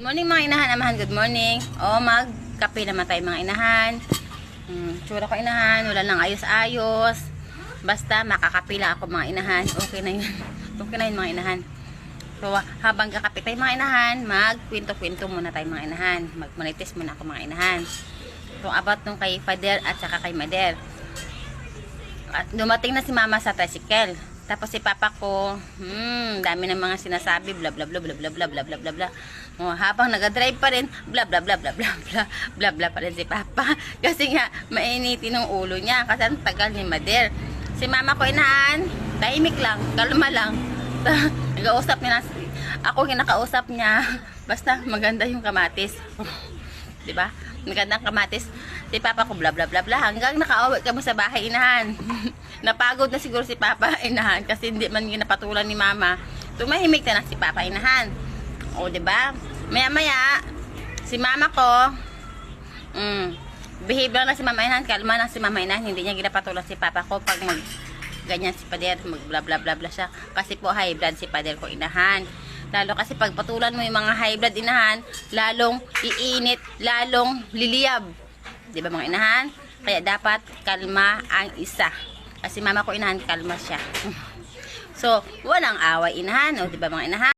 Morning mga inahan, amahan, good morning. O, magkape naman tayo mga inahan. Tsura ko inahan, wala lang ayos-ayos. Basta makakape lang ako mga inahan. Okay na yun. Okay na yun mga inahan. So, habang kakape tayo mga inahan, magkwento-kwento muna tayo mga inahan. Magmanitis muna ako mga inahan. So, about nung kay Father at saka kay Mother. At dumating na si Mama sa tricycle. Tapos si Papa ko, dami ng mga sinasabi, bla bla bla bla bla bla bla bla bla bla. Oh, habang nag-drive pa rin, bla bla bla bla bla bla bla bla pa rin si Papa. Kasi nga mainitin ng ulo niya kasi ang tagal ni Mother. Si Mama ko inahan, tahimik lang, kalma lang. Nag-uusap niya na, ako kinakausap niya. Basta maganda yung kamatis. 'Di ba? Magandang kamatis. Si Papa ko bla bla bla bla hanggang nakauwi kami sa bahay inahan. Napagod na siguro si Papa inahan kasi hindi man ginapatulan ni Mama. Tumahimik na si Papa inahan. O 'di ba? Maya-maya si Mama ko behave lang na si Mama inahan, kalma na si Mama inahan, hindi niya ginapatulan si Papa ko pag mag ganyan si Pader, mag bla bla bla bla siya. Kasi po high blood si Pader ko inahan. Lalo kasi pag patulan mo yung mga high blood inahan, lalong iinit, lalong liliyab. 'Di ba mga inahan? Kaya dapat kalma ang isa. Kasi Mama ko inahan, kalma siya. So, walang away inahan, o 'di ba mga inahan?